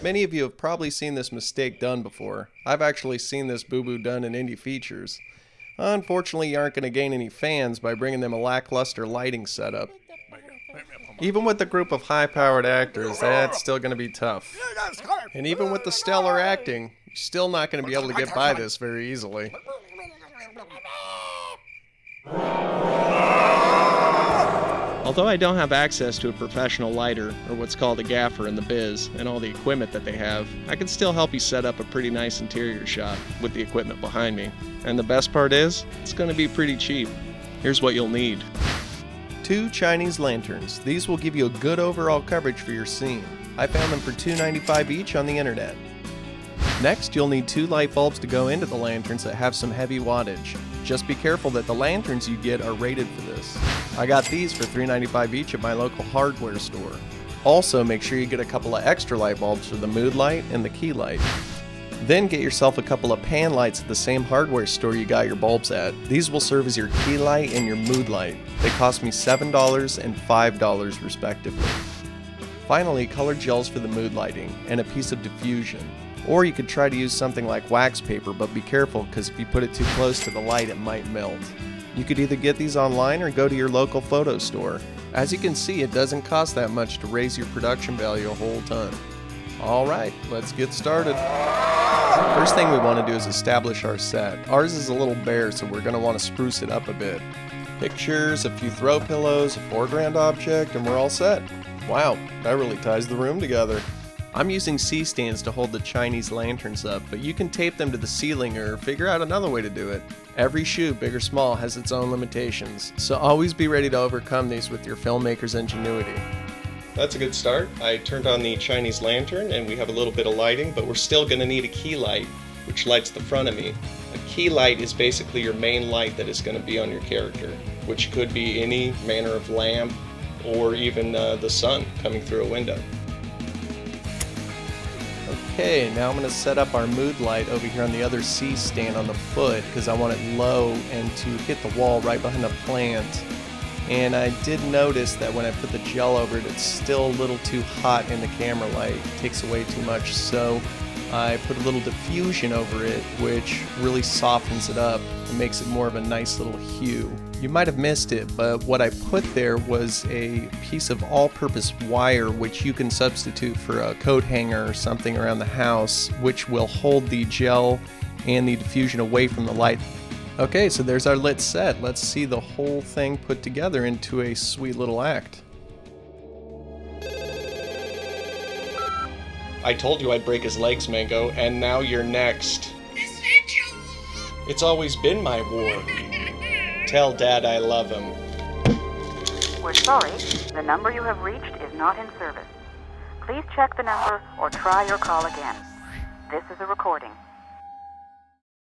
Many of you have probably seen this mistake done before. I've actually seen this boo-boo done in indie features. Unfortunately, you aren't going to gain any fans by bringing them a lackluster lighting setup. Even with a group of high-powered actors, that's still going to be tough. And even with the stellar acting, you're still not going to be able to get by this very easily. Although I don't have access to a professional lighter, or what's called a gaffer in the biz, and all the equipment that they have, I can still help you set up a pretty nice interior shot with the equipment behind me. And the best part is, it's going to be pretty cheap. Here's what you'll need. 2 Chinese lanterns. These will give you a good overall coverage for your scene. I found them for $2.95 each on the internet. Next, you'll need 2 light bulbs to go into the lanterns that have some heavy wattage. Just be careful that the lanterns you get are rated for this. I got these for $3.95 each at my local hardware store. Also, make sure you get a couple of extra light bulbs for the mood light and the key light. Then get yourself a couple of pan lights at the same hardware store you got your bulbs at. These will serve as your key light and your mood light. They cost me $7 and $5 respectively. Finally, colored gels for the mood lighting and a piece of diffusion. Or you could try to use something like wax paper, but be careful because if you put it too close to the light it might melt. You could either get these online or go to your local photo store. As you can see, it doesn't cost that much to raise your production value a whole ton. Alright, let's get started. First thing we want to do is establish our set. Ours is a little bare, so we're going to want to spruce it up a bit. Pictures, a few throw pillows, a foreground object, and we're all set. Wow, that really ties the room together. I'm using C-stands to hold the Chinese lanterns up, but you can tape them to the ceiling or figure out another way to do it. Every shoot, big or small, has its own limitations, so always be ready to overcome these with your filmmaker's ingenuity. That's a good start. I turned on the Chinese lantern and we have a little bit of lighting, but we're still going to need a key light, which lights the front of me. A key light is basically your main light that is going to be on your character, which could be any manner of lamp or even the sun coming through a window. Okay, now I'm going to set up our mood light over here on the other C-stand on the foot because I want it low and to hit the wall right behind the plant. And I did notice that when I put the gel over it, it's still a little too hot in the camera light. It takes away too much, so I put a little diffusion over it, which really softens it up and makes it more of a nice little hue. You might have missed it, but what I put there was a piece of all-purpose wire which you can substitute for a coat hanger or something around the house, which will hold the gel and the diffusion away from the light. Okay, so there's our lit set. Let's see the whole thing put together into a sweet little act. I told you I'd break his legs, Mango, and now you're next. It's always been my war. Tell Dad I love him. We're sorry, the number you have reached is not in service. Please check the number or try your call again. This is a recording.